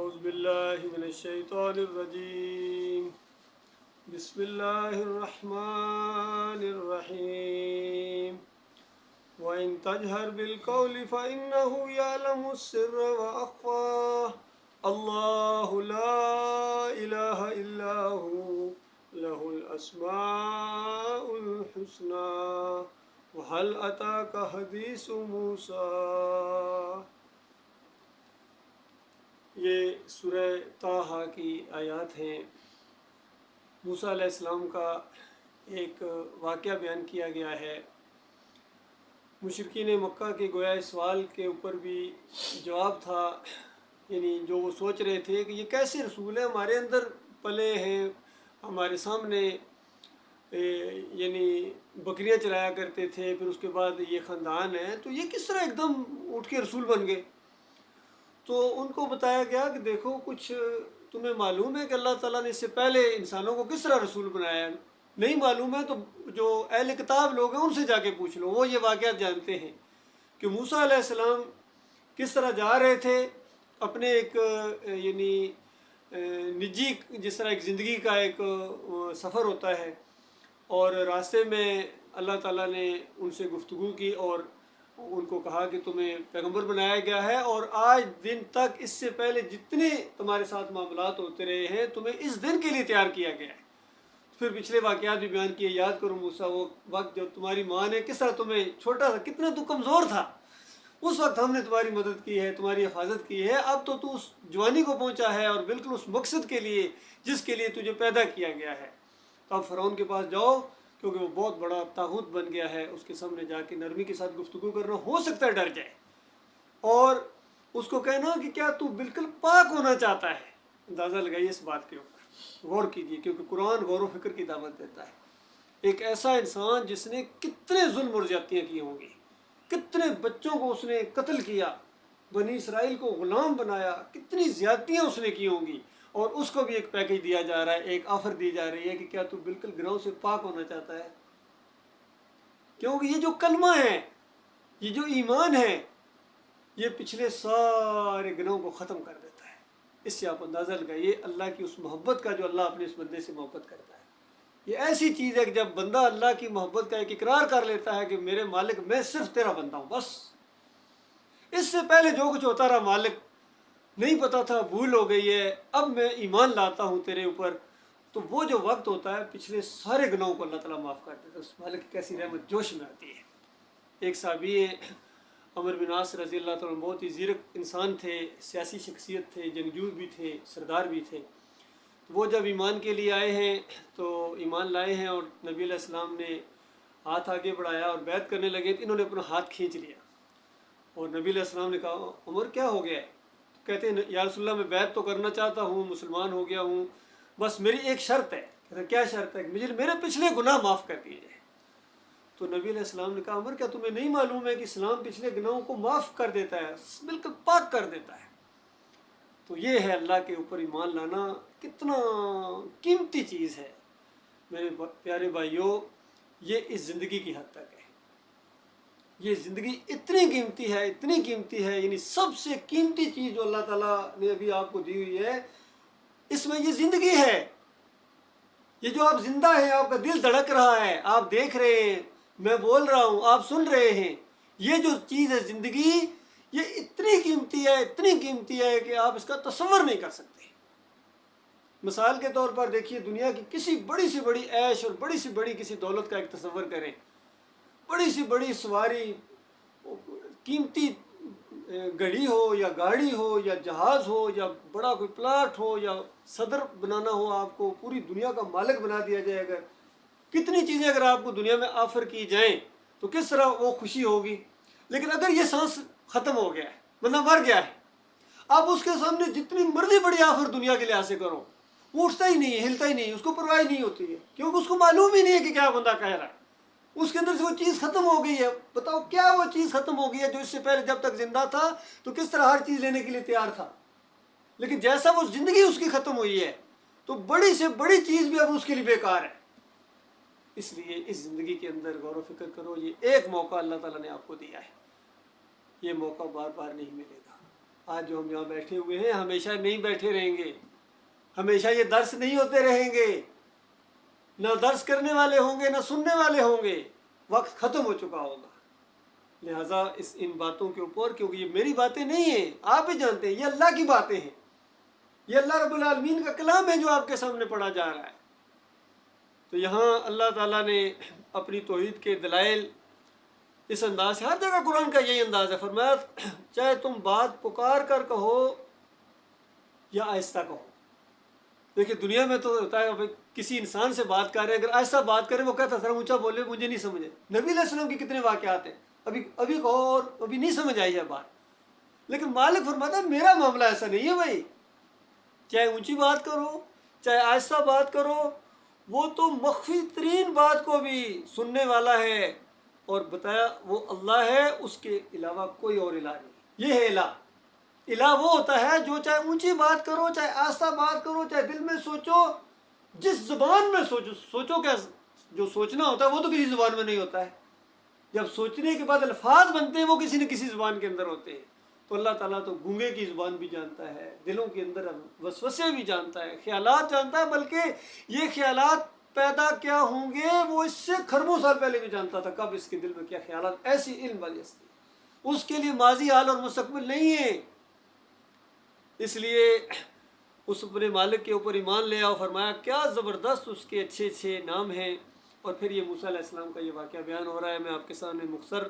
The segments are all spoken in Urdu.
أعوذ بالله من الشيطان الرجيم بسم الله الرحمن الرحيم وإن تجهر بالقول فإنه يعلم السر وأخفى الله لا إله إلا هو له الأسماء الحسنى وهل أتاك حديث موسى. یہ سورہ طٰہٰ کی آیات ہیں. موسیٰ علیہ السلام کا ایک واقعہ بیان کیا گیا ہے. مشرکین مکہ کے گویا اس سوال کے اوپر بھی جواب تھا، یعنی جو وہ سوچ رہے تھے کہ یہ کیسے رسول ہے، ہمارے اندر پلے ہیں، ہمارے سامنے یعنی بکریاں چلایا کرتے تھے، پھر اس کے بعد یہ خاندان ہے، تو یہ کس طرح ایک دم اٹھ کے رسول بن گئے. تو ان کو بتایا گیا کہ دیکھو کچھ تمہیں معلوم ہے کہ اللہ تعالیٰ نے اس سے پہلے انسانوں کو کس طرح رسول بنایا ہے؟ نہیں معلوم ہے تو جو اہل کتاب لوگ ہیں ان سے جا کے پوچھ لو، وہ یہ واقعات جانتے ہیں کہ موسیٰ علیہ السلام کس طرح جا رہے تھے اپنے ایک یعنی نجی، جس طرح ایک زندگی کا ایک سفر ہوتا ہے، اور راستے میں اللہ تعالیٰ نے ان سے گفتگو کی اور ان کو کہا کہ تمہیں پیغمبر بنایا گیا ہے، اور آج دن تک اس سے پہلے جتنے تمہارے ساتھ معاملات ہوتے رہے ہیں تمہیں اس دن کے لیے تیار کیا گیا ہے. پھر پچھلے واقعات بھی بیان کیے، یاد کرو موسیٰ وہ وقت جب تمہاری ماں نے کس طرح تمہیں چھوٹا تھا، کتنا تو کمزور تھا، اس وقت ہم نے تمہاری مدد کی ہے، تمہاری حفاظت کی ہے. اب تو اس جوانی کو پہنچا ہے اور بالکل اس مقصد کے لیے جس کے لیے تجھے پیدا کیا گیا ہے. تو اب فرعون کے پاس جاؤ کیونکہ وہ بہت بڑا طاغوت بن گیا ہے، اس کے سامنے جا کے نرمی کے ساتھ گفتگو کرنا، ہو سکتا ہے ڈر جائے، اور اس کو کہنا کہ کیا تو بالکل پاک ہونا چاہتا ہے. اندازہ لگائیے اس بات کے اوپر، غور کیجیے، کیونکہ قرآن غور و فکر کی دعوت دیتا ہے. ایک ایسا انسان جس نے کتنے ظلم اور زیادتیاں کی ہوں گی، کتنے بچوں کو اس نے قتل کیا، بنی اسرائیل کو غلام بنایا، کتنی زیادتیاں اس نے کی ہوں گی، اور اس کو بھی ایک پیکج دیا جا رہا ہے، ایک آفر دی جا رہی ہے کہ کیا تو بالکل گناہوں سے پاک ہونا چاہتا ہے. کیونکہ یہ جو کلمہ ہے، یہ جو ایمان ہے، یہ پچھلے سارے گناہوں کو ختم کر دیتا ہے. اس سے آپ اندازہ لگائیے اللہ کی اس محبت کا جو اللہ اپنے اس بندے سے محبت کرتا ہے. یہ ایسی چیز ہے کہ جب بندہ اللہ کی محبت کا ایک اقرار کر لیتا ہے کہ میرے مالک میں صرف تیرا بندہ ہوں، بس اس سے پہلے جو کچھ ہوتا رہا مالک نہیں پتا تھا، بھول ہو گئی ہے، اب میں ایمان لاتا ہوں تیرے اوپر، تو وہ جو وقت ہوتا ہے پچھلے سارے گناہوں کو اللہ تعالیٰ معاف کر دیتا ہے. اس مالک کی کیسی رحمت جوش میں آتی ہے. ایک صحابی عمر بن عاص رضی اللہ تعالیٰ بہت ہی زیرک انسان تھے، سیاسی شخصیت تھے، جنگجو بھی تھے، سردار بھی تھے. وہ جب ایمان کے لیے آئے ہیں تو ایمان لائے ہیں، اور نبی علیہ السلام نے ہاتھ آگے بڑھایا اور بیعت کرنے لگے تو انہوں نے اپنا ہاتھ کھینچ لیا، اور نبی علیہ السلام نے کہا عمر کیا ہو گیا ہے؟ کہتے ہیں یا رسول اللہ میں بیعت تو کرنا چاہتا ہوں، مسلمان ہو گیا ہوں، بس میری ایک شرط ہے. کہتے ہیں کیا شرط ہے؟ مجھے میرے پچھلے گناہ معاف کر دیے جائے. تو نبی علیہ السلام نے کہا عمر کیا تمہیں نہیں معلوم ہے کہ اسلام پچھلے گناہوں کو معاف کر دیتا ہے، بالکل پاک کر دیتا ہے. تو یہ ہے اللہ کے اوپر ایمان لانا، کتنا قیمتی چیز ہے میرے پیارے بھائیوں. یہ اس زندگی کی حد تک ہے، یہ زندگی اتنی قیمتی ہے، اتنی قیمتی ہے، یعنی سب سے قیمتی چیز جو اللہ تعالیٰ نے ابھی آپ کو دی ہوئی ہے اس میں یہ زندگی ہے. یہ جو آپ زندہ ہیں، آپ کا دل دھڑک رہا ہے، آپ دیکھ رہے ہیں، میں بول رہا ہوں، آپ سن رہے ہیں، یہ جو چیز ہے زندگی، یہ اتنی قیمتی ہے، اتنی قیمتی ہے کہ آپ اس کا تصور نہیں کر سکتے. مثال کے طور پر دیکھیے، دنیا کی کسی بڑی سے بڑی عیش اور بڑی سے بڑی کسی دولت کا ایک تصور کریں، بڑی سی بڑی سواری، قیمتی گھڑی ہو یا گاڑی ہو یا جہاز ہو یا بڑا کوئی پلاٹ ہو یا صدر بنانا ہو، آپ کو پوری دنیا کا مالک بنا دیا جائے. اگر کتنی چیزیں اگر آپ کو دنیا میں آفر کی جائیں تو کس طرح وہ خوشی ہوگی. لیکن اگر یہ سانس ختم ہو گیا ہے، بندہ مر گیا ہے، آپ اس کے سامنے جتنی مرضی بڑی آفر دنیا کے لحاظ سے کرو، وہ اٹھتا ہی نہیں ہے، ہلتا ہی نہیں ہے، اس کو پرواہ نہیں ہوتی ہے، کیونکہ اس کو معلوم ہی نہیں ہے کہ کیا بندہ کہہ رہا ہے. اس کے اندر سے وہ چیز ختم ہو گئی ہے. بتاؤ کیا وہ چیز ختم ہو گئی ہے جو اس سے پہلے جب تک زندہ تھا تو کس طرح ہر چیز لینے کے لیے تیار تھا. لیکن جیسا وہ زندگی اس کی ختم ہوئی ہے تو بڑی سے بڑی چیز بھی اب اس کے لیے بیکار ہے. اس لیے اس زندگی کے اندر غور و فکر کرو. یہ ایک موقع اللہ تعالیٰ نے آپ کو دیا ہے، یہ موقع بار بار نہیں ملے گا. آج جو ہم یہاں بیٹھے ہوئے ہیں ہمیشہ نہیں بیٹھے رہیں گے، ہمیشہ یہ درس نہیں ہوتے رہیں گے، نہ درس کرنے والے ہوں گے نہ سننے والے ہوں گے، وقت ختم ہو چکا ہوگا۔ لہٰذا ان باتوں کے اوپر، کیونکہ یہ میری باتیں نہیں ہیں، آپ بھی جانتے ہیں یہ اللہ کی باتیں ہیں، یہ اللہ رب العالمین کا کلام ہے جو آپ کے سامنے پڑھا جا رہا ہے۔ تو یہاں اللہ تعالیٰ نے اپنی توحید کے دلائل اس انداز سے، ہر جگہ قرآن کا یہی انداز ہے، فرمایا چاہے تم بات پکار کر کہو یا آہستہ کہو۔ دیکھیے دنیا میں تو ہوتا ہے کسی انسان سے بات کر رہے ہیں، اگر آہستہ بات کریں وہ کہتا ذرا اونچا بولے مجھے نہیں سمجھے۔ نبی علیہ السلام کے کتنے واقعات ہیں، ابھی کہو اور ابھی نہیں سمجھ آئی ہے بات، لیکن مالک فرماتا ہے میرا معاملہ ایسا نہیں ہے بھائی، چاہے اونچی بات کرو چاہے آہستہ بات کرو، وہ تو مخفی ترین بات کو بھی سننے والا ہے، اور بتایا وہ اللہ ہے، اس کے علاوہ کوئی اور الہ نہیں۔ یہ ہے الہ۔ الہ وہ ہوتا ہے جو چاہے اونچی بات کرو چاہے آہستہ بات کرو چاہے دل میں سوچو، جس زبان میں سوچو کیا جو سوچنا ہوتا ہے وہ تو کسی زبان میں نہیں ہوتا ہے، جب سوچنے کے بعد الفاظ بنتے ہیں وہ کسی نہ کسی زبان کے اندر ہوتے ہیں۔ تو اللہ تعالیٰ تو گونگے کی زبان بھی جانتا ہے، دلوں کے اندر وسوسے بھی جانتا ہے، خیالات جانتا ہے، بلکہ یہ خیالات پیدا کیا ہوں گے وہ اس سے خربوں سال پہلے بھی جانتا تھا، کب اس کے دل میں کیا خیالات، ایسی علم والی ہستی، اس کے لیے ماضی حال اور مستقبل نہیں ہے۔ اس لیے اس اپنے مالک کے اوپر ایمان لے آؤ، فرمایا کیا زبردست اس کے اچھے اچھے نام ہیں۔ اور پھر یہ موسیٰ علیہ السلام کا یہ واقعہ بیان ہو رہا ہے، میں آپ کے سامنے مختصر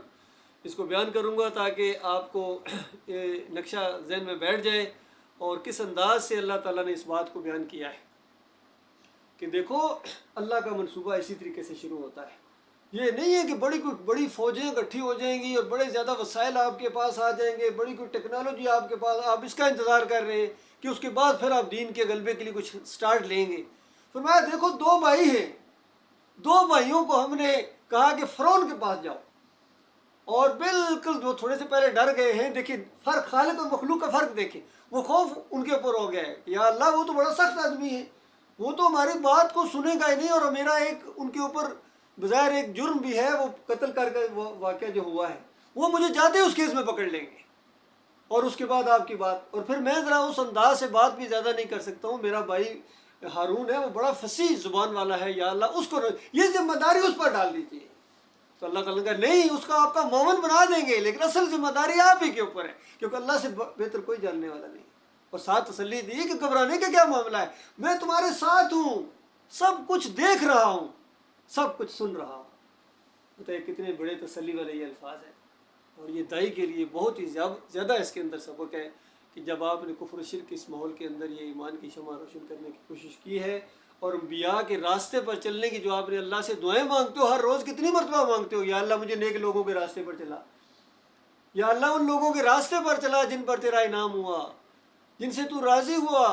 اس کو بیان کروں گا تاکہ آپ کو نقشہ ذہن میں بیٹھ جائے، اور کس انداز سے اللہ تعالیٰ نے اس بات کو بیان کیا ہے کہ دیکھو اللہ کا منصوبہ اسی طریقے سے شروع ہوتا ہے۔ یہ نہیں ہے کہ بڑی فوجیں اکٹھی ہو جائیں گی اور بڑے زیادہ وسائل آپ کے پاس آ جائیں گے، بڑی کوئی ٹیکنالوجی آپ کے پاس، آپ اس کا انتظار کر رہے ہیں کہ اس کے بعد پھر آپ دین کے غلبے کے لیے کچھ سٹارٹ لیں گے۔ فرمایا دیکھو دو بھائی ہیں، دو بھائیوں کو ہم نے کہا کہ فرعون کے پاس جاؤ، اور بالکل وہ تھوڑے سے پہلے ڈر گئے ہیں، دیکھیں فرق، خالق اور مخلوق کا فرق دیکھیں، وہ خوف ان کے اوپر ہو گیا ہے، یا اللہ وہ تو بڑا سخت آدمی ہے، وہ تو ہماری بات کو سنے گا ہی نہیں، اور میرا ایک ان کے اوپر بظاہر ایک جرم بھی ہے، وہ قتل کر کے وہ واقعہ جو ہوا ہے وہ مجھے جاتے اس کیس میں پکڑ لیں گے، اور اس کے بعد آپ کی بات، اور پھر میں ذرا اس انداز سے بات بھی زیادہ نہیں کر سکتا ہوں، میرا بھائی ہارون ہے وہ بڑا فصیح زبان والا ہے، یا اللہ اس کو یہ ذمہ داری اس پر ڈال دیجیے۔ تو اللہ تعالیٰ نے کہا نہیں، اس کا آپ کا معاون بنا دیں گے، لیکن اصل ذمہ داری آپ ہی کے اوپر ہے، کیونکہ اللہ سے بہتر کوئی جاننے والا نہیں۔ اور ساتھ تسلی دی کہ گھبرانے کا کیا معاملہ ہے، میں تمہارے ساتھ ہوں، سب کچھ دیکھ رہا ہوں، سب کچھ سن رہا ہوں۔ بتائیے کتنے بڑے تسلی والے یہ الفاظ ہیں، اور یہ دائی کے لیے بہت ہی زیادہ اس کے اندر سبق ہے کہ جب آپ نے کفر و شرک اس ماحول کے اندر یہ ایمان کی شمع روشن کرنے کی کوشش کی ہے، اور انبیاء کے راستے پر چلنے کی جو آپ نے اللہ سے دعائیں مانگتے ہو، ہر روز کتنی مرتبہ مانگتے ہو، یا اللہ مجھے نیک لوگوں کے راستے پر چلا، یا اللہ ان لوگوں کے راستے پر چلا جن پر تیرا انعام ہوا، جن سے تو راضی ہوا،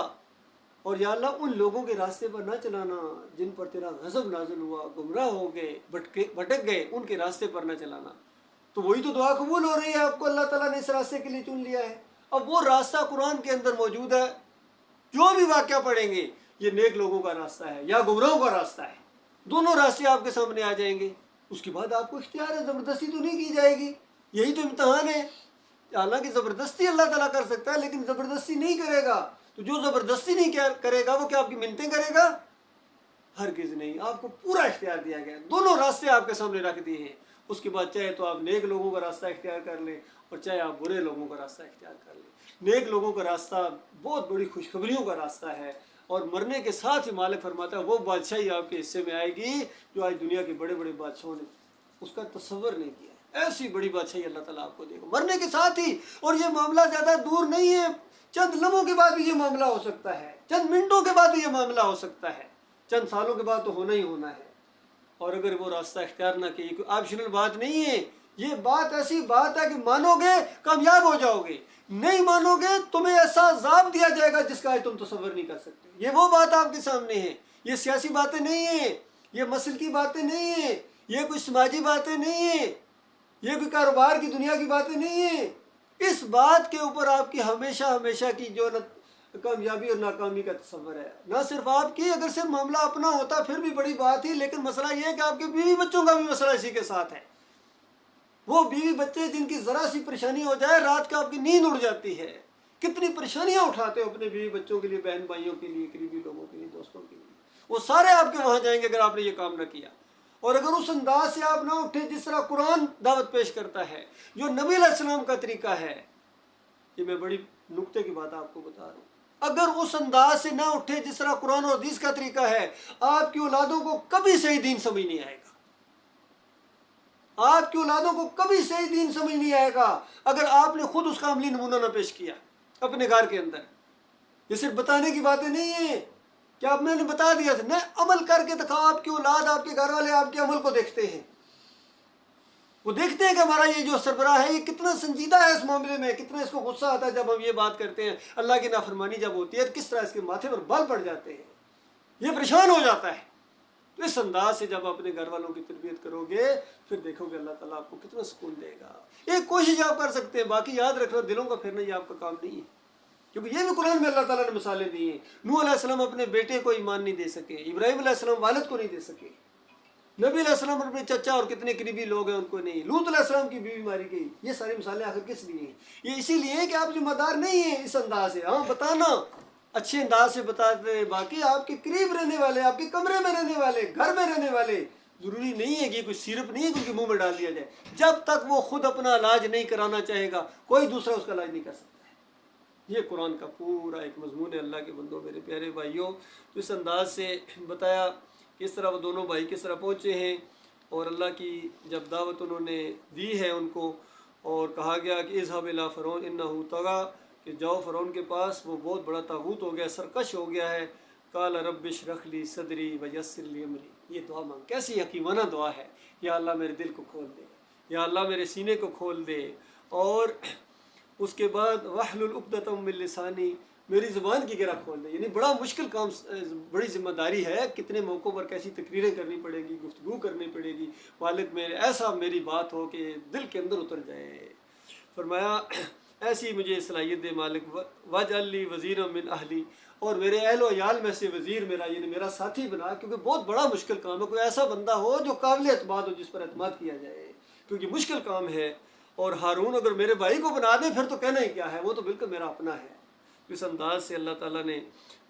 اور یا اللہ ان لوگوں کے راستے پر نہ چلانا جن پر تیرا غضب نازل ہوا، گمراہ ہو گئے، بھٹک گئے، ان کے راستے پر نہ چلانا۔ تو وہی تو دعا قبول ہو رہی ہے، آپ کو اللہ تعالیٰ نے اس راستے کے لیے چن لیا ہے۔ اب وہ راستہ قرآن کے اندر موجود ہے، جو بھی واقعہ پڑھیں گے یہ نیک لوگوں کا راستہ ہے یا گمراہوں کا راستہ ہے، دونوں راستے آپ کے سامنے آ جائیں گے۔ اس کے بعد آپ کو اختیار ہے، زبردستی تو نہیں کی جائے گی، یہی تو امتحان ہے۔ حالانکہ زبردستی اللہ تعالیٰ کر سکتا ہے، لیکن زبردستی نہیں کرے گا، تو جو زبردستی نہیں کرے گا وہ کیا آپ کی منتیں کرے گا؟ ہرگز نہیں، آپ کو پورا اختیار دیا گیا، دونوں راستے آپ کے سامنے رکھ دیے ہیں۔ اس کے بعد چاہے تو آپ نیک لوگوں کا راستہ اختیار کر لیں، اور چاہے آپ برے لوگوں کا راستہ اختیار کر لیں۔ نیک لوگوں کا راستہ بہت بڑی خوشخبریوں کا راستہ ہے، اور مرنے کے ساتھ ہی مالک فرماتا ہے وہ بادشاہی آپ کے حصے میں آئے گی جو آج دنیا کے بڑے بڑے بادشاہوں نے اس کا تصور نہیں کیا۔ ایسی بڑی بادشاہی اللہ تعالیٰ آپ کو دے گا مرنے کے ساتھ ہی، اور یہ معاملہ زیادہ دور نہیں ہے، چند لمحوں کے بعد بھی یہ معاملہ ہو سکتا ہے، چند منٹوں کے بعد بھی یہ معاملہ ہو سکتا ہے، چند سالوں کے بعد تو ہونا ہی ہونا ہے۔ اور اگر وہ راستہ اختیار نہ کیے، کوئی آپشنل بات نہیں ہے، یہ بات ایسی بات ہے کہ مانو گے کامیاب ہو جاؤ گے، نہیں مانو گے تمہیں ایسا عذاب دیا جائے گا جس کا آج تم تصور نہیں کر سکتے۔ یہ وہ بات آپ کے سامنے ہے، یہ سیاسی باتیں نہیں ہیں، یہ مسل کی باتیں نہیں ہیں، یہ کوئی سماجی باتیں نہیں ہیں، یہ کوئی کاروبار کی دنیا کی باتیں نہیں ہیں۔ اس بات کے اوپر آپ کی ہمیشہ ہمیشہ کی جو کامیابی اور ناکامی کا تصور ہے، نہ صرف آپ کی، اگر صرف معاملہ اپنا ہوتا پھر بھی بڑی بات ہی، لیکن مسئلہ یہ ہے کہ آپ کے بیوی بچوں کا بھی مسئلہ اسی کے ساتھ ہے۔ وہ بیوی بچے جن کی ذرا سی پریشانی ہو جائے رات کا آپ کی نیند اڑ جاتی ہے، کتنی پریشانیاں اٹھاتے ہو اپنے بیوی بچوں کے لیے، بہن بھائیوں کے لیے، قریبی لوگوں کے لیے، دوستوں کے لیے، وہ سارے آپ کے وہاں جائیں گے اگر آپ نے یہ کام نہ کیا۔ اور اگر اس انداز سے آپ نہ اٹھے جس طرح قرآن دعوت پیش کرتا ہے، جو نبی علیہ السلام کا طریقہ ہے، یہ میں بڑی نکتے کی بات آپ کو بتا رہا ہوں، اگر اس انداز سے نہ اٹھے جس طرح قرآن اور حدیث کا طریقہ ہے، آپ کی اولادوں کو کبھی صحیح دین سمجھ نہیں آئے گا۔ آپ کی اولادوں کو کبھی صحیح دین سمجھ نہیں آئے گا اگر آپ نے خود اس کا عملی نمونہ نہ پیش کیا اپنے گھر کے اندر۔ یہ صرف بتانے کی باتیں نہیں ہیں کہ آپ نے بتا دیا تھا، نہ عمل کر کے دکھاؤ۔ آپ کی اولاد، آپ کے گھر والے آپ کے عمل کو دیکھتے ہیں، وہ دیکھتے ہیں کہ ہمارا یہ جو سربراہ ہے یہ کتنا سنجیدہ ہے اس معاملے میں، کتنا اس کو غصہ آتا ہے جب ہم یہ بات کرتے ہیں، اللہ کی نافرمانی جب ہوتی ہے کس طرح اس کے ماتھے پر بال پڑ جاتے ہیں، یہ پریشان ہو جاتا ہے۔ تو اس انداز سے جب اپنے گھر والوں کی تربیت کرو گے پھر دیکھو گے اللہ تعالیٰ آپ کو کتنا سکون دے گا۔ ایک کوشش آپ کر سکتے ہیں، باقی یاد رکھنا دلوں کا پھرنا یہ آپ کا کام نہیں ہے، کیونکہ یہ بھی قرآن میں اللہ تعالیٰ نے مثالیں دی ہیں۔ نوح علیہ السلام اپنے بیٹے کو ایمان نہیں دے سکے، ابراہیم علیہ السلام والد کو نہیں دے سکے، نبی علیہ السلام اپنے چچا اور کتنے قریبی لوگ ہیں ان کو نہیں، لوط علیہ السلام کی بیوی ماری گئی۔ یہ ساری مثالیں آخر کس لیے ہیں؟ یہ اسی لیے ہے کہ آپ ذمہ دار نہیں ہیں اس انداز سے۔ ہاں بتانا اچھے انداز سے بتاتے ہیں، باقی آپ کے قریب رہنے والے، آپ کے کمرے میں رہنے والے، گھر میں رہنے والے، ضروری نہیں ہے کہ کوئی سیرپ نہیں ہے کہ ان کے منہ میں ڈال دیا جائے۔ جب تک وہ خود اپنا علاج نہیں کرانا چاہے گا کوئی دوسرا اس کا علاج نہیں کر سکتا ہے۔ یہ قرآن کا پورا ایک مضمون ہے اللہ کے بندوں، میرے پیارے بھائیوں۔ تو اس انداز سے بتایا کس طرح وہ دونوں بھائی کس طرح پہنچے ہیں، اور اللہ کی جب دعوت انہوں نے دی ہے ان کو، اور کہا گیا کہ اذهب الى فرعون انه طغى، کہ جاؤ فرعون کے پاس، وہ بہت بڑا طاغوت ہو گیا، سرکش ہو گیا ہے۔ قال رب اشرح لي صدری ويسر لي امری، یہ دعا مانگ، کیسی حکیمانہ دعا ہے، یا اللہ میرے دل کو کھول دے، یا اللہ میرے سینے کو کھول دے، اور اس کے بعد واحلل عقدۃ من لسانی، میری زبان کی گرہ کھول دے۔ یعنی بڑا مشکل کام، بڑی ذمہ داری ہے، کتنے موقعوں پر کیسی تقریریں کرنی پڑے گی، گفتگو کرنی پڑے گی، والد میرے ایسا میری بات ہو کہ دل کے اندر اتر جائے۔ فرمایا ایسی مجھے صلاحیت دے مالک، واجعل لی وزیرا من اہلی، اور میرے اہل و عیال میں سے وزیر میرا، یعنی میرا ساتھی بنا، کیونکہ بہت بڑا مشکل کام ہے، کوئی ایسا بندہ ہو جو قابل اعتماد ہو، جس پر اعتماد کیا جائے، کیونکہ مشکل کام ہے۔ اور ہارون اگر میرے بھائی کو بنا دے پھر تو کہنا ہی کیا ہے، وہ تو بالکل میرا اپنا ہے۔ اس انداز سے اللہ تعالیٰ نے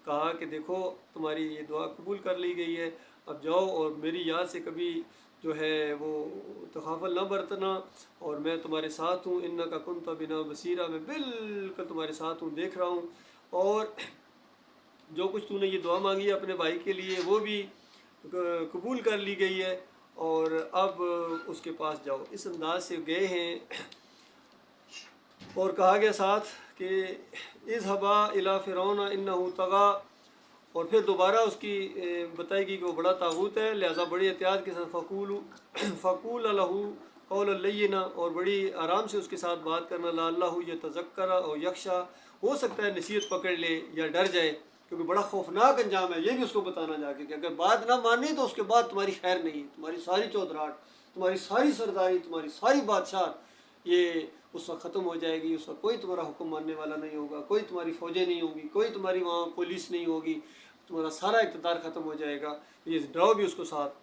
کہا کہ دیکھو تمہاری یہ دعا قبول کر لی گئی ہے، اب جاؤ اور میری یاد سے کبھی جو ہے وہ تغافل نہ برتنا، اور میں تمہارے ساتھ ہوں، انک کنت بنا بصیرا، میں بالکل تمہارے ساتھ ہوں، دیکھ رہا ہوں، اور جو کچھ تو نے یہ دعا مانگی ہے اپنے بھائی کے لیے وہ بھی قبول کر لی گئی ہے، اور اب اس کے پاس جاؤ۔ اس انداز سے گئے ہیں، اور کہا گیا ساتھ کہ اذهبا الی فرعون انه طغى، اور پھر دوبارہ اس کی بتائے گی کہ وہ بڑا طاغوت ہے، لہٰذا بڑی احتیاط کے ساتھ فقول له قولا لینا، اور بڑی آرام سے اس کے ساتھ بات کرنا، لعلہ یتذکر او یخشی، ہو سکتا ہے نصیحت پکڑ لے یا ڈر جائے، کیونکہ بڑا خوفناک انجام ہے۔ یہ بھی اس کو بتانا جا کے کہ اگر بات نہ مانی تو اس کے بعد تمہاری خیر نہیں، تمہاری ساری چودراہٹ، تمہاری ساری سرداری، تمہاری ساری بادشاہت یہ اس وقت ختم ہو جائے گی۔ اس وقت کوئی تمہارا حکم ماننے والا نہیں ہوگا، کوئی تمہاری فوجیں نہیں ہوگی، کوئی تمہاری وہاں پولیس نہیں ہوگی، تمہارا سارا اقتدار ختم ہو جائے گا۔ یہ ڈراؤ بھی اس کو ساتھ۔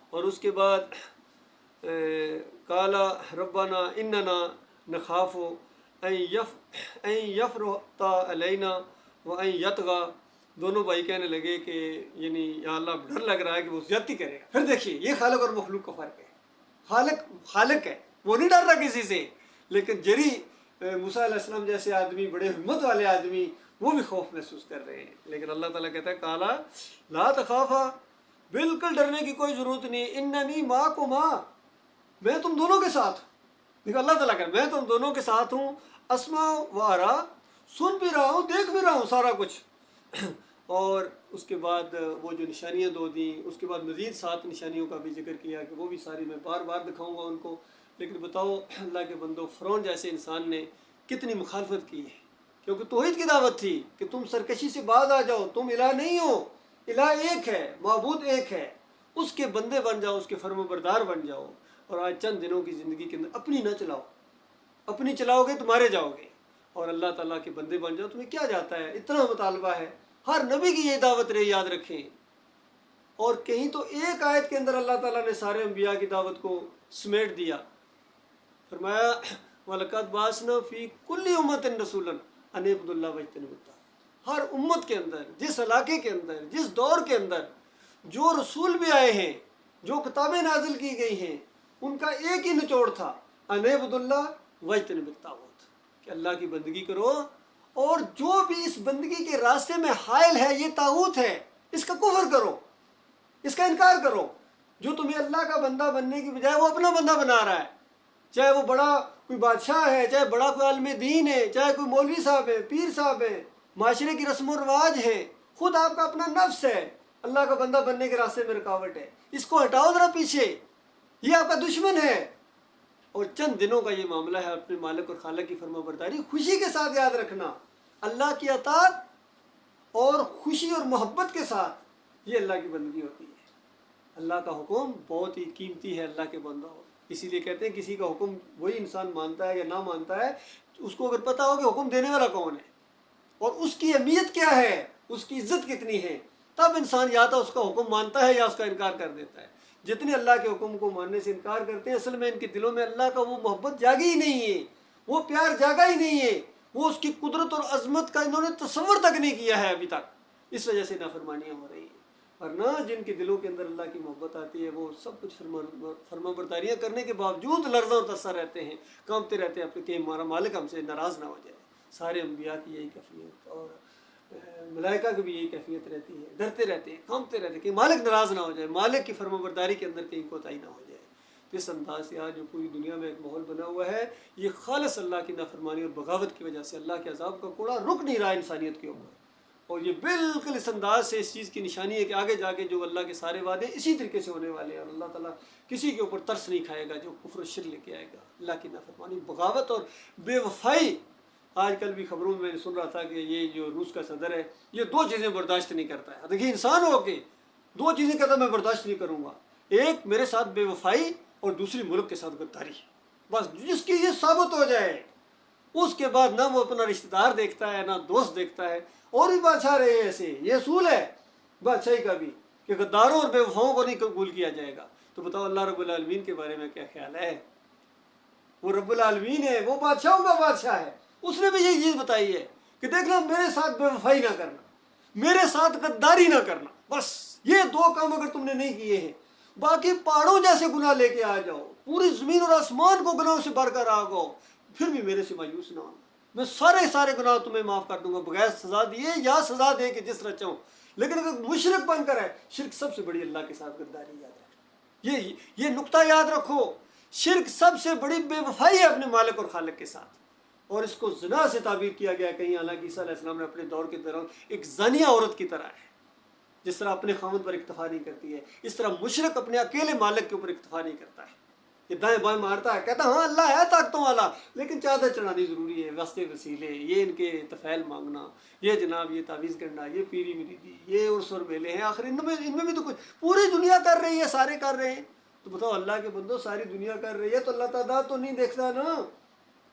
اور اس کے بعد قال ربنا اننا نخاف ان یفرط علینا وان یطغى، دونوں بھائی کہنے لگے کہ یعنی یا اللہ ڈر لگ رہا ہے کہ وہ زیادتی کرے گا۔ پھر دیکھیے یہ خالق اور مخلوق کا فرق ہے، خالق ہے، وہ نہیں ڈر رہا کسی سے، لیکن جری موسیٰ علیہ السلام جیسے آدمی، بڑے ہمت والے آدمی، وہ بھی خوف محسوس کر رہے ہیں۔ لیکن اللہ تعالیٰ کہتا ہے کالا لا تخافا، بالکل ڈرنے کی کوئی ضرورت نہیں، اننی معکما، میں تم دونوں کے ساتھ۔ دیکھو اللہ تعالیٰ کہتا ہے میں تم دونوں کے ساتھ ہوں، اسمع و ارا، سن بھی رہا ہوں، دیکھ بھی رہا ہوں سارا کچھ۔ اور اس کے بعد وہ جو نشانیاں دو دیں، اس کے بعد مزید 7 نشانیوں کا بھی ذکر کیا کہ وہ بھی ساری میں بار بار دکھاؤں گا ان کو۔ لیکن بتاؤ اللہ کے بندو، فرعون جیسے انسان نے کتنی مخالفت کی ہے، کیونکہ توحید کی دعوت تھی کہ تم سرکشی سے باز آ جاؤ، تم الہ نہیں ہو، الہ ایک ہے، معبود ایک ہے، اس کے بندے بن جاؤ، اس کے فرم بردار بن جاؤ۔ اور آج چند دنوں کی زندگی کے اندر اپنی نہ چلاؤ، اپنی چلاؤ گے تمہارے جاؤ گے، اور اللہ تعالیٰ کے بندے بن جاؤ، تمہیں کیا جاتا ہے، اتنا مطالبہ ہے۔ ہر نبی کی یہ دعوت رہے، یاد رکھیں۔ اور کہیں تو ایک آیت کے اندر اللہ تعالیٰ نے سارے انبیاء کی دعوت کو سمیٹ دیا، فرمایا وَلَقَدْ بَعَثْنَا فِي كُلِّ أُمَّةٍ رَسُولًا أَنِ اعْبُدُوا اللَّهَ وَاجْتَنِبُوا الطَّاغُوتَ۔ ہر امت کے اندر، جس علاقے کے اندر، جس دور کے اندر جو رسول بھی آئے ہیں، جو کتابیں نازل کی گئی ہیں، ان کا ایک ہی نچوڑ تھا، أَنِ اعْبُدُوا اللَّهَ وَاجْتَنِبُوا الطَّاغُوتَ، کہ اللہ کی بندگی کرو، اور جو بھی اس بندگی کے راستے میں حائل ہے، یہ طاغوت ہے، اس کا کفر کرو، اس کا انکار کرو۔ جو تمہیں اللہ کا بندہ بننے کی بجائے وہ اپنا بندہ بنا رہا ہے، چاہے وہ بڑا کوئی بادشاہ ہے، چاہے بڑا کوئی عالم دین ہے، چاہے کوئی مولوی صاحب ہے، پیر صاحب ہے، معاشرے کی رسم و رواج ہے، خود آپ کا اپنا نفس ہے، اللہ کا بندہ بننے کے راستے میں رکاوٹ ہے، اس کو ہٹاؤ ذرا پیچھے، یہ آپ کا دشمن ہے۔ اور چند دنوں کا یہ معاملہ ہے، اپنے مالک اور خالق کی فرما برداری خوشی کے ساتھ یاد رکھنا، اللہ کی اطاعت اور خوشی اور محبت کے ساتھ، یہ اللہ کی بندگی ہوتی ہے۔ اللہ کا حکم بہت ہی قیمتی ہے اللہ کے بندوں، اسی لیے کہتے ہیں کسی کا حکم وہی انسان مانتا ہے یا نہ مانتا ہے، اس کو اگر پتہ ہو کہ حکم دینے والا کون ہے اور اس کی اہمیت کیا ہے، اس کی عزت کتنی ہے، تب انسان یا تو اس کا حکم مانتا ہے یا اس کا انکار کر دیتا ہے۔ جتنے اللہ کے حکم کو ماننے سے انکار کرتے ہیں، اصل میں ان کے دلوں میں اللہ کا وہ محبت جاگی ہی نہیں ہے، وہ پیار جاگا ہی نہیں ہے، وہ اس کی قدرت اور عظمت کا انہوں نے تصور تک نہیں کیا ہے ابھی تک، اس وجہ سے نافرمانیاں ہو رہی ہیں۔ ورنہ جن کے دلوں کے اندر اللہ کی محبت آتی ہے، وہ سب کچھ فرما برداریاں کرنے کے باوجود لرزاں ترساں رہتے ہیں، کانپتے رہتے ہیں کہ ہمارا مالک ہم سے ناراض نہ ہو جائے۔ سارے انبیاء کی یہی کیفیت اور ملائکہ کی بھی یہی کیفیت رہتی ہے، ڈرتے رہتے ہیں، کانپتے رہتے ہیں کہ مالک ناراض نہ ہو جائے، مالک کی فرما برداری کے اندر کہیں کوتاہی نہ ہو جائے۔ اس انداز سے آج جو پوری دنیا میں ایک ماحول بنا ہوا ہے، یہ خالص اللہ کی نافرمانی اور بغاوت کی وجہ سے اللہ کے عذاب کا کوڑا رک نہیں رہا انسانیت کے اوپر، اور یہ بالکل اس انداز سے اس چیز کی نشانی ہے کہ آگے جا کے جو اللہ کے سارے وعدے اسی طریقے سے ہونے والے ہیں، اور اللہ تعالیٰ کسی کے اوپر ترس نہیں کھائے گا جو کفر و شرک لے کے آئے گا۔ اللہ کی نافرمانی، بغاوت اور بے وفائی۔ آج کل بھی خبروں میں نے سن رہا تھا کہ یہ جو روس کا صدر ہے، یہ دو چیزیں برداشت نہیں کرتا ہے۔ دیکھیے انسان ہو کے دو چیزیں کہتا میں برداشت نہیں کروں گا، ایک میرے ساتھ بے وفائی اور دوسری ملک کے ساتھ غداری، بس جس کی یہ ثابت ہو جائے اس کے بعد نہ وہ اپنا رشتہ دار دیکھتا ہے نہ دوست دیکھتا ہے۔ اور بھی بادشاہ رہے ایسے، یہ اصول ہے بادشاہی کا بھی کہ غداروں اور بے وفاؤں کو نہیں قبول کیا جائے گا۔ تو بتاؤ اللہ رب العالمین کے بارے میں کیا خیال ہے؟ وہ رب العالمین ہے، وہ بادشاہوں کا بادشاہ ہے، اس نے بھی یہی چیز بتائی ہے کہ دیکھنا میرے ساتھ بے وفائی نہ کرنا، میرے ساتھ غداری نہ کرنا، بس یہ دو کام اگر تم نے نہیں کیے ہیں، باقی پہاڑوں جیسے گناہ لے کے آ جاؤ، پوری زمین اور آسمان کو گناہوں سے بھر کر آ جاؤ، پھر بھی میرے سے مایوس نہ ہونا، میں سارے گناہ تمہیں معاف کر دوں گا بغیر سزا دیے، یا سزا دے کہ جس طرح چاہوں۔ لیکن اگر مشرک بن کر ہے، شرک سب سے بڑی اللہ کے ساتھ غداری، یاد رکھو، یہ نقطہ یاد رکھو، شرک سب سے بڑی بے وفائی ہے اپنے مالک اور خالق کے ساتھ، اور اس کو زنا سے تعبیر کیا گیا کہیں، حالانکہ عیسیٰ علیہ السلام نے اپنے دور کے دوران ایک زانیہ عورت کی طرح ہے، جس طرح اپنے خاوند پر اکتفا نہیں کرتی ہے، اس طرح مشرک اپنے اکیلے مالک کے اوپر اکتفا نہیں کرتا ہے، یہ دائیں بائیں مارتا ہے، کہتا ہاں اللہ ہے طاقتوں والا، لیکن چادر چڑھانی ضروری ہے، واسطے وسیلے، یہ ان کے طفیل مانگنا، یہ جناب یہ تعویذ کرنا، یہ پیری مریدی، یہ عرس اور میلے ہیں، آخر ان میں بھی تو کچھ پوری دنیا کر رہی ہے، سارے کر رہے ہیں، تو بتاؤ اللہ کے بندو ساری دنیا کر رہی ہے تو اللہ تعالیٰ تو نہیں دیکھتا نا؟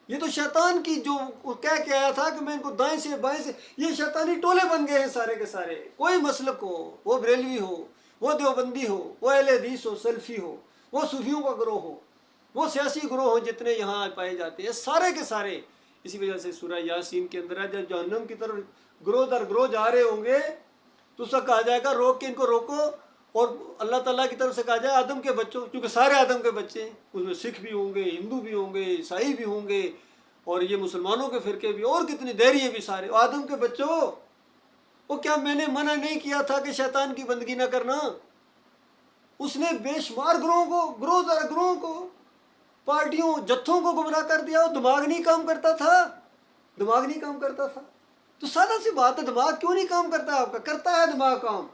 یہ تو شیطان کی جو کہہ کے آیا تھا کہ میں ان کو دائیں سے بائیں سے، یہ شیطانی ٹولے بن گئے ہیں سارے کے سارے، کوئی مسلک ہو، وہ بریلوی ہو، وہ دیوبندی ہو، وہ اہل حدیث ہو، سلفی ہو، وہ صوفیوں کا گروہ ہو، وہ سیاسی گروہ ہوں جتنے یہاں پائے جاتے ہیں، سارے کے سارے اسی وجہ سے سورہ یاسین کے اندر ہے، جب جہنم کی طرف گروہ در گروہ جا رہے ہوں گے تو اس کا کہا جائے گا روک کے ان کو روکو، اور اللہ تعالیٰ کی طرف سے کہا جائے آدم کے بچوں، کیونکہ سارے آدم کے بچے ہیں، اس میں سکھ بھی ہوں گے، ہندو بھی ہوں گے، عیسائی بھی ہوں گے، اور یہ مسلمانوں کے فرقے بھی، اور کتنی دیری بھی سارے، آدم کے بچوں، وہ کیا میں نے منع نہیں کیا تھا کہ شیطان کی بندگی نہ کرنا؟ اس نے بے شمار گروہوں کو، گروہ در گروہوں کو، پارٹیوں جتھوں کو گمراہ کر دیا، وہ دماغ نہیں کام کرتا تھا، دماغ نہیں کام کرتا تھا، تو سادہ سی بات ہے، دماغ کیوں نہیں کام کرتا آپ کا؟ کرتا ہے دماغ کام،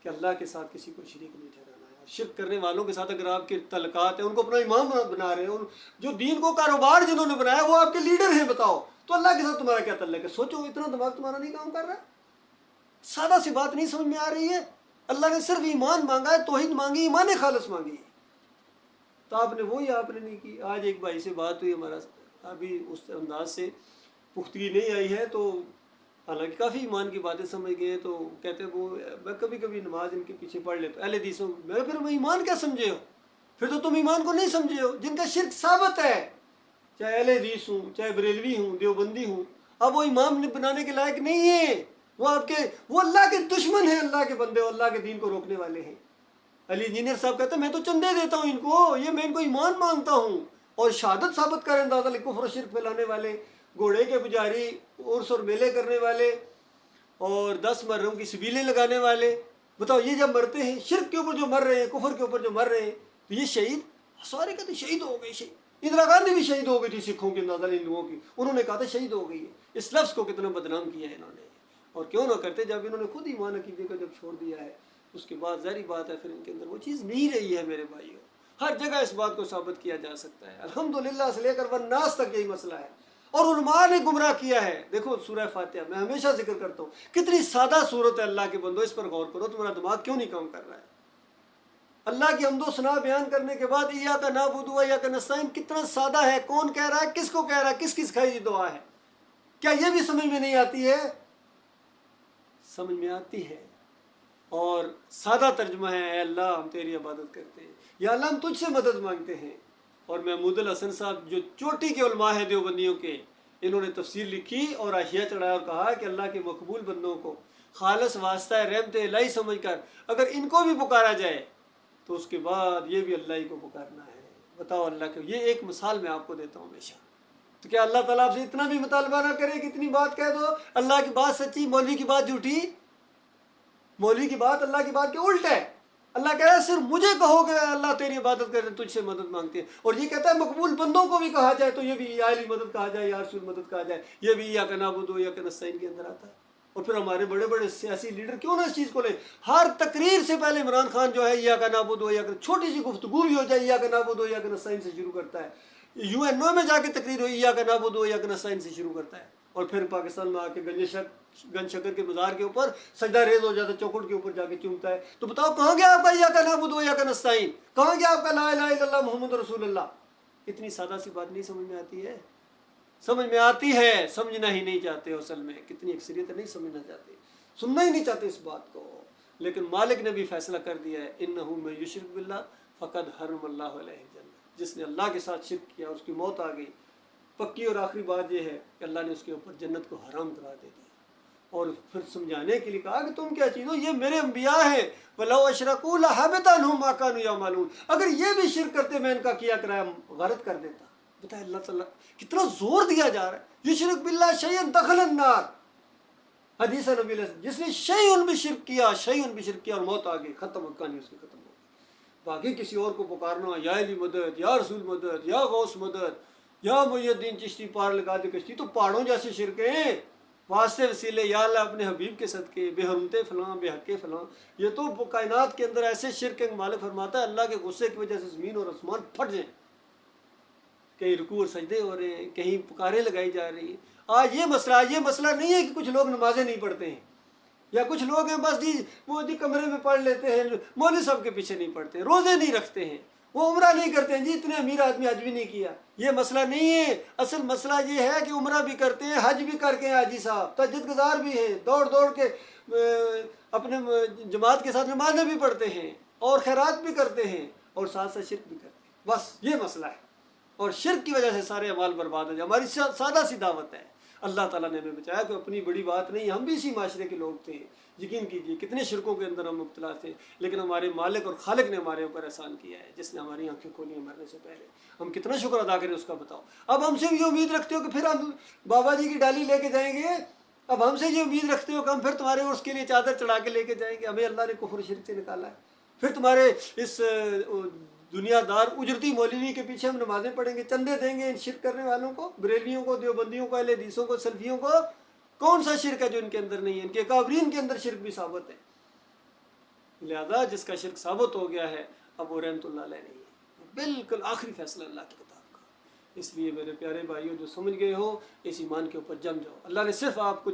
کہ اللہ کے ساتھ کسی کو شریک نہیں ٹھہرانا ہے، شرک کرنے والوں کے ساتھ اگر آپ کے تعلقات ہیں، ان کو اپنا امام بنا رہے ہیں، جو دین کو کاروبار جنہوں نے بنایا وہ آپ کے لیڈر ہیں، بتاؤ تو اللہ کے ساتھ تمہارا کیا تعلق ہے؟ سوچو، اتنا دماغ تمہارا نہیں کام کر رہا؟ سادہ سی بات نہیں سمجھ میں آ رہی ہے؟ اللہ نے صرف ایمان مانگا ہے، توحید مانگی، ایمان خالص مانگی ہے، تو آپ نے وہی آپ نے نہیں کی۔ آج ایک بھائی سے بات ہوئی ہمارا، ابھی اس انداز سے پختگی نہیں آئی ہے، تو حالانکہ کافی ایمان کی باتیں سمجھ گئے ہیں، تو کہتے ہیں وہ میں کبھی کبھی نماز ان کے پیچھے پڑھ لیتا ہوں، اہل حدیثوں میں، پھر ایمان کیا سمجھے ہو؟ پھر تو تم ایمان کو نہیں سمجھے ہو، جن کا شرک ثابت ہے، چاہے اہل حدیث ہوں، چاہے بریلوی ہوں، دیوبندی ہوں، اب وہ امام بنانے کے لائق نہیں ہے. وہ اللہ کے دشمن ہیں، اللہ کے بندے، اللہ کے دین کو روکنے والے ہیں. علی انجینئر صاحب کہتے ہیں میں تو چندے دیتا ہوں ان کو، یہ میں ان کو ایمان مانگتا ہوں، اور شہادت ثابت کریں اندازہ لے کفر و شرک پھیلانے والے، گھوڑے کے پجاری، عرس اور میلے کرنے والے، اور 10 محرم کی سبیلیں لگانے والے. بتاؤ یہ جب مرتے ہیں شرک کے اوپر جو مر رہے ہیں، کفر کے اوپر جو مر رہے ہیں، تو یہ شہید سارے کہتے شہید ہو گئے. اندرا گاندھی بھی شہید ہو گئی تھی سکھوں کی، اندازہ لے ہندوؤں کی، انہوں نے کہا تھا شہید ہو گئی ہے. اس لفظ کو کتنا بدنام کیا ہے انہوں نے. اور کیوں نہ کرتے جب انہوں نے خود ایمان عقیدے کو جب چھوڑ دیا ہے، اس کے بعد ظاہری بات ہے پھر ان کے اندر وہ چیز نہیں رہی ہے. میرے بھائیوں ہر جگہ اس بات کو ثابت کیا جا سکتا ہے. الحمدللہ سے لے کر والناس تک یہی مسئلہ ہے، اور علماء نے گمراہ کیا ہے. دیکھو سورہ فاتحہ میں ہمیشہ ذکر کرتا ہوں، کتنی سادہ صورت ہے. اللہ کے بندو اس پر غور کرو، تمہارا دماغ کیوں نہیں کام کر رہا ہے؟ اللہ کی حمد و ثنا بیان کرنے کے بعد ایاک نعبد و ایاک نستعین کتنا سادہ ہے. کون کہہ رہا ہے، کس کو کہہ رہا ہے، کس کی سکھائی دعا ہے؟ کیا یہ بھی سمجھ میں نہیں آتی ہے؟ سمجھ میں آتی ہے. اور سادہ ترجمہ ہے، اے اللہ ہم تیری عبادت کرتے ہیں، یا اللہ ہم تجھ سے مدد مانگتے ہیں. اور محمود الحسن صاحب جو چوٹی کے علماء ہیں دیوبندیوں کے، انہوں نے تفسیر لکھی اور حاشیہ چڑھایا اور کہا کہ اللہ کے مقبول بندوں کو خالص واسطہ رحمت الہی سمجھ کر اگر ان کو بھی پکارا جائے تو اس کے بعد یہ بھی اللہ ہی کو پکارنا ہے. بتاؤ اللہ کے، یہ ایک مثال میں آپ کو دیتا ہوں ہمیشہ. تو کیا اللہ تعالیٰ آپ سے اتنا بھی مطالبہ نہ کرے کہ اتنی بات کہہ دو اللہ کی بات سچی، مولوی کی بات جھوٹی؟ مولوی کی بات اللہ کی بات کے الٹ ہے. اللہ کہہ رہا ہے صرف مجھے کہو کہ اللہ تیری عبادت کرتے تجھ سے مدد مانگتے ہیں. اور یہ کہتا ہے مقبول بندوں کو بھی کہا جائے تو یہ بھی یا علی مدد کہا جائے، یا رسول مدد کہا جائے، یہ بھی ایاک نعبد و ایاک نستعین کے اندر آتا ہے. اور پھر ہمارے بڑے بڑے سیاسی لیڈر کیوں نہ اس چیز کو لیں؟ ہر تقریر سے پہلے عمران خان جو ہے ایاک نعبد و ایاک، چھوٹی سی گفتگو بھی ہو جائے ایاک نعبد و ایاک نستعین سے شروع کرتا ہے. UN میں جا کے تقریر ہوئی ایاک نعبد و ایاک نستعین سے شروع کرتا ہے. اور پھر پاکستان میں آ کے گنج شکر کے مزار کے اوپر سجدہ ریز ہو جاتا ہے، چوکھٹ کے اوپر جا کے چومتا ہے. تو بتاؤ کہاں گیا آپ کا ایاک نعبد و ایاک نستعین؟ کہاں گیا آپ کا لا الہ الا اللہ محمد رسول اللہ؟ اتنی سادہ سی بات نہیں سمجھ میں آتی ہے؟ سمجھ میں آتی ہے، سمجھنا ہی نہیں چاہتے. اصل میں کتنی اکثریت نہیں سمجھنا چاہتے، سننا ہی نہیں چاہتے اس بات کو. لیکن مالک نے بھی فیصلہ کر دیا ہے، انہ من یشرک باللہ فقد حرم اللہ علیہ الجنہ. جس نے اللہ کے ساتھ شرک کیا اس کی موت آ گئی. پکی اور آخری بات یہ ہے کہ اللہ نے اس کے اوپر جنت کو حرام کرا دے دیا. اور پھر سمجھانے کے لیے کہا کہ تم کیا چیز ہو، یہ میرے انبیاء ہیں. وَلَوْ أَشْرَكُوا لَحَبِطَ عَنْهُمْ مَا كَانُوا يَعْمَلُونَ. اگر یہ بھی شرک کرتے میں ان کا کیا کرایا غارت کر دیتا. بتائے اللہ تعالیٰ کتنا زور دیا جا رہا ہے. یشرک باللہ شیئا دخل النار. حدیث نبی علیہ السلام، جس نے شیئن بھی شرک کیا، شیئن بھی شرک کیا اور موت آ گئی، ختم کہانی اس کی ختم ہو گئی. باقی کسی اور کو پکارنا، یا علی مدد، یا رسول مدد، یا غوث مدد، یا محی الدین چشتی پار لگا دے کشتی، تو پہاڑوں جیسے شرک ہیں. واسطے وسیلے یا اللہ اپنے حبیب کے صدقے، بے حرمتے فلاں، بے حقے فلاں. یہ تو کائنات کے اندر ایسے شرک ہے کہ مالک فرماتا ہے اللہ کے غصے کی وجہ سے زمین اور آسمان پھٹ جائیں. کہیں رکوع اور سجدے ہو رہے ہیں، کہیں پکاریں لگائی جا رہی ہیں. آج یہ مسئلہ نہیں ہے کہ کچھ لوگ نمازیں نہیں پڑھتے ہیں، یا کچھ لوگ ہیں بس وہ کمرے میں پڑھ لیتے ہیں، مولوی صاحب کے پیچھے نہیں پڑھتے، روزے نہیں رکھتے ہیں، وہ عمرہ نہیں کرتے ہیں. اتنے امیر آدمی حج بھی نہیں کیا. یہ مسئلہ نہیں ہے. اصل مسئلہ یہ ہے کہ عمرہ بھی کرتے ہیں، حج بھی کر کے ہیں، حاجی صاحب تہجد گزار بھی ہیں، دوڑ دوڑ کے اپنے جماعت کے ساتھ نمازیں بھی پڑھتے ہیں، اور خیرات بھی کرتے ہیں، اور ساتھ ساتھ شرک بھی کرتے ہیں. بس یہ مسئلہ ہے. اور شرک کی وجہ سے سارے اعمال برباد ہو جائے. ہماری سادہ سی دعوت ہے. اللہ تعالیٰ نے ہمیں بچایا، کہ اپنی بڑی بات نہیں، ہم بھی اسی معاشرے کے لوگ تھے. یقین کیجئے کتنے شرکوں کے اندر ہم مبتلا تھے، لیکن ہمارے مالک اور خالق نے ہمارے اوپر احسان کیا ہے، جس نے ہماری آنکھیں کھولی ہیں مرنے سے پہلے. ہم کتنا شکر ادا کریں اس کا بتاؤ. اب ہم سے یہ امید رکھتے ہو کہ پھر ہم بابا جی کی ڈالی لے کے جائیں گے؟ اب ہم سے یہ امید رکھتے ہو کہ ہم پھر تمہارے اس کے لیے چادر چڑھا کے لے کے جائیں گے؟ ہمیں اللہ نے کفر و شرک سے نکالا ہے. پھر تمہارے اس دنیا دار اجرتی مولوی کے پیچھے ہم نمازیں پڑھیں گے، چندے دیں گے ان شرک کرنے والوں کو، بریلیوں کو، دیوبندیوں کو، اہل حدیثوں کو، سلفیوں کو؟ کون سا شرک ہے جو ان کے اندر نہیں ہے؟ ان کے اکابرین کے اندر شرک بھی ثابت ہے. لہذا جس کا شرک ثابت ہو گیا ہے اب وہ رحمت اللہ علیہ نہیں ہے. بالکل آخری فیصلہ اللہ کی کتاب کا. اس لیے میرے پیارے بھائیوں، جو سمجھ گئے ہو اس ایمان کے اوپر جم جاؤ. اللہ نے صرف آپ کو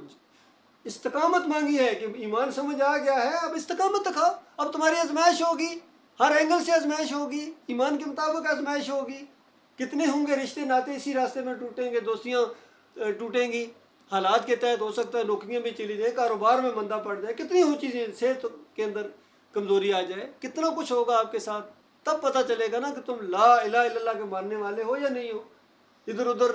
استقامت مانگی ہے کہ ایمان سمجھ آ گیا ہے، اب استقامت دکھاؤ. اب تمہاری آزمائش ہوگی، ہر اینگل سے آزمائش ہوگی، ایمان کے مطابق آزمائش ہوگی. کتنے ہوں گے رشتے ناطے اسی راستے میں ٹوٹیں گے، دوستیاں ٹوٹیں گی. حالات کے تحت ہو سکتا ہے نوکریاں بھی چلی جائیں، کاروبار میں مندہ پڑ جائے، کتنی ہو چیزیں، صحت کے اندر کمزوری آ جائے، کتنا کچھ ہوگا آپ کے ساتھ. تب پتہ چلے گا نا کہ تم لا الہ الا اللہ کے ماننے والے ہو یا نہیں ہو. ادھر ادھر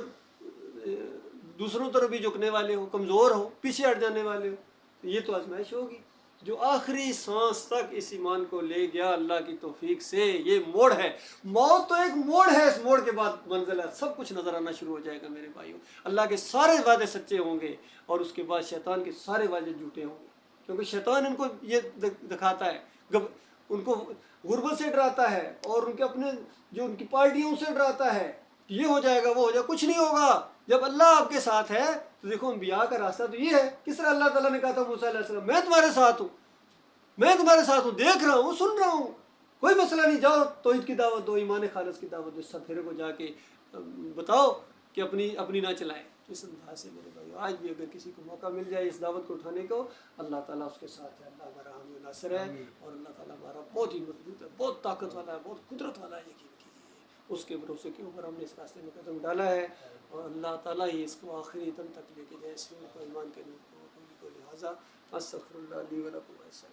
دوسروں طرف بھی جھکنے والے ہو، کمزور ہو، پیچھے ہٹ جانے والے ہو، تو یہ تو آزمائش ہوگی۔ جو آخری سانس تک اس ایمان کو لے گیا اللہ کی توفیق سے، یہ موڑ ہے، موت تو ایک موڑ ہے، اس موڑ کے بعد منزل ہے، سب کچھ نظر آنا شروع ہو جائے گا میرے بھائیوں۔ اللہ کے سارے وعدے سچے ہوں گے اور اس کے بعد شیطان کے سارے وعدے جھوٹے ہوں گے، کیونکہ شیطان ان کو یہ دکھاتا ہے، ان کو غربت سے ڈراتا ہے اور ان کے اپنے جو ان کی پارٹیوں سے ڈراتا ہے، یہ ہو جائے گا وہ ہو جائے گا، کچھ نہیں ہوگا۔ جب اللہ آپ کے ساتھ ہے تو دیکھو انبیاء کا راستہ تو یہ ہے، کس طرح اللہ تعالیٰ نے کہا تھا موسیٰ علیہ السلام، میں تمہارے ساتھ ہوں، میں تمہارے ساتھ ہوں، دیکھ رہا ہوں، سن رہا ہوں، کوئی مسئلہ نہیں، جاؤ توحید کی دعوت دو، ایمان خالص کی دعوت دو، سب پھر کو جا کے بتاؤ کہ اپنی نہ چلائیں۔ اس انداز سے میرے بھائی آج بھی اگر کسی کو موقع مل جائے اس دعوت کو اٹھانے کو، اللہ تعالیٰ اس کے ساتھ ہے، اللہ ہمارا حامی و ناصر ہے، اور اللہ تعالیٰ ہمارا بہت ہی مضبوط ہے، بہت طاقت والا ہے، بہت قدرت والا ہے، یقین کیجیے۔ اس کے بھروسے کے اوپر ہم نے اس راستے میں قدم ڈالا ہے، اور اللہ تعالیٰ ہی اس کو آخری دم تک لے کے جائے، اس کو ایمان کے نور کو لہٰذا استغفر اللہ لی و لکم۔